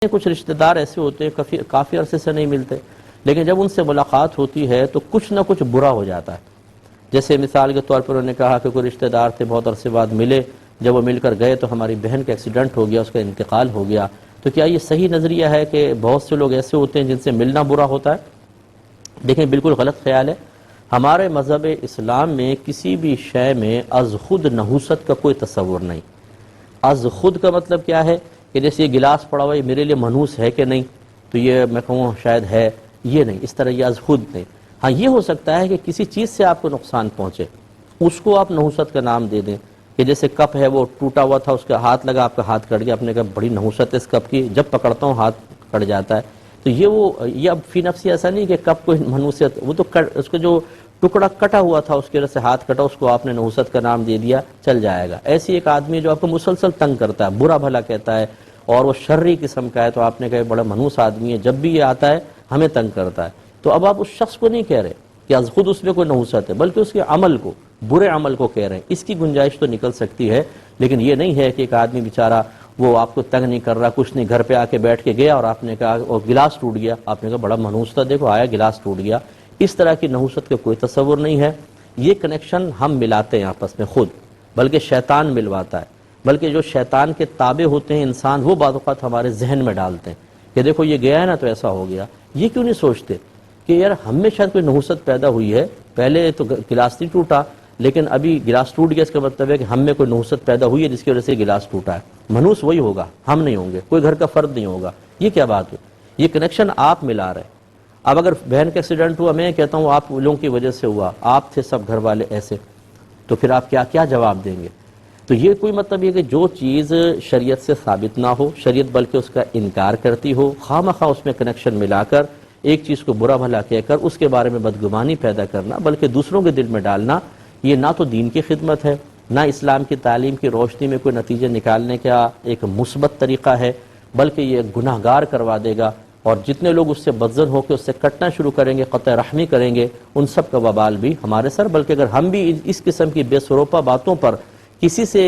کچھ رشتہ دار ایسے ہوتے ہیں کافی عرصے سے نہیں ملتے، لیکن جب ان سے ملاقات ہوتی ہے تو کچھ نہ کچھ برا ہو جاتا ہے. جیسے مثال کے طور پر انہوں نے کہا کہ کوئی رشتہ دار تھے، بہت عرصے بعد ملے، جب وہ مل کر گئے تو ہماری بہن کا ایکسیڈنٹ ہو گیا، اس کا انتقال ہو گیا. تو کیا یہ صحیح نظریہ ہے کہ بہت سے لوگ ایسے ہوتے ہیں جن سے ملنا برا ہوتا ہے؟ دیکھیں، بالکل غلط خیال ہے. ہمارے مذہب اسلام میں کسی بھی شے میں از خود نحوست کا کوئی تصور نہیں. از خود کا مطلب کیا ہے کہ جیسے یہ گلاس پڑا ہوا یہ میرے لیے منحوس ہے کہ نہیں، تو یہ میں کہوں شاید ہے، یہ نہیں، اس طرح یہ از خود نہیں. ہاں یہ ہو سکتا ہے کہ کسی چیز سے آپ کو نقصان پہنچے، اس کو آپ نحوست کا نام دے دیں، کہ جیسے کپ ہے وہ ٹوٹا ہوا تھا، اس کا ہاتھ لگا، آپ کا ہاتھ کٹ گیا، آپ نے کہا بڑی نحوست ہے اس کپ کی، جب پکڑتا ہوں ہاتھ کٹ جاتا ہے. تو یہ اب فی نفسی ایسا نہیں کہ کپ کو منحوست، وہ تو اس کا جو ٹکڑا کٹا ہوا تھا اس کی وجہ سے ہاتھ کٹا، اس کو آپ نے نحوست کا نام دے دیا، چل جائے گا. ایسی ایک آدمی جو آپ کو مسلسل تنگ کرتا ہے، برا بھلا کہتا ہے، اور وہ شرری قسم کا ہے، تو آپ نے کہا بڑا منحوس آدمی ہے، جب بھی یہ آتا ہے ہمیں تنگ کرتا ہے. تو اب آپ اس شخص کو نہیں کہہ رہے کہ از خود اس میں کوئی نحوست ہے، بلکہ اس کے عمل کو، برے عمل کو کہہ رہے ہیں. اس کی گنجائش تو نکل سکتی ہے، لیکن یہ نہیں ہے کہ ایک آدمی بیچارہ وہ آپ کو تنگ نہیں کر رہا، کچھ نہیں، گھر پہ آ کے بیٹھ کے گیا اور آپ نے کہا اور گلاس ٹوٹ گیا، آپ نے کہا بڑا منحوس تھا، دیکھو آیا گلاس ٹوٹ گیا. اس طرح کی نحوست کا کوئی تصور نہیں ہے. یہ کنیکشن ہم ملاتے ہیں آپس میں خود، بلکہ شیطان ملواتا ہے. بلکہ جو شیطان کے تابع ہوتے ہیں انسان، وہ بعض اوقات ہمارے ذہن میں ڈالتے ہیں کہ دیکھو یہ گیا ہے نا تو ایسا ہو گیا. یہ کیوں نہیں سوچتے کہ یار ہم میں شاید کوئی نحوست پیدا ہوئی ہے، پہلے تو گلاس نہیں ٹوٹا، لیکن ابھی گلاس ٹوٹ گیا، اس کا مطلب ہے کہ ہم میں کوئی نحوست پیدا ہوئی ہے جس کی وجہ سے گلاس ٹوٹا ہے. منحوس وہی ہوگا، ہم نہیں ہوں گے، کوئی گھر کا فرد نہیں ہوگا. یہ کیا بات ہے؟ یہ کنیکشن آپ ملا رہے ہیں. اب اگر بہن کا ایکسیڈنٹ ہوا، میں کہتا ہوں آپ لوگوں کی وجہ سے ہوا، آپ تھے سب گھر والے ایسے، تو پھر آپ کیا جواب دیں گے؟ تو یہ کوئی مطلب یہ کہ جو چیز شریعت سے ثابت نہ ہو، شریعت بلکہ اس کا انکار کرتی ہو، خواہ مخواہ اس میں کنیکشن ملا کر ایک چیز کو برا بھلا کہہ کر اس کے بارے میں بدگمانی پیدا کرنا، بلکہ دوسروں کے دل میں ڈالنا، یہ نہ تو دین کی خدمت ہے، نہ اسلام کی تعلیم کی روشنی میں کوئی نتیجے نکالنے کا ایک مثبت طریقہ ہے، بلکہ یہ گناہ گار کروا دے گا. اور جتنے لوگ اس سے بدظن ہو کے اس سے کٹنا شروع کریں گے، قطع رحمی کریں گے، ان سب کا وبال بھی ہمارے سر. بلکہ اگر ہم بھی اس قسم کی بے سروپا باتوں پر کسی سے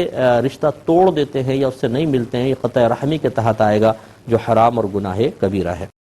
رشتہ توڑ دیتے ہیں یا اس سے نہیں ملتے ہیں، یہ قطع رحمی کے تحت آئے گا، جو حرام اور گناہ کبیرہ ہے.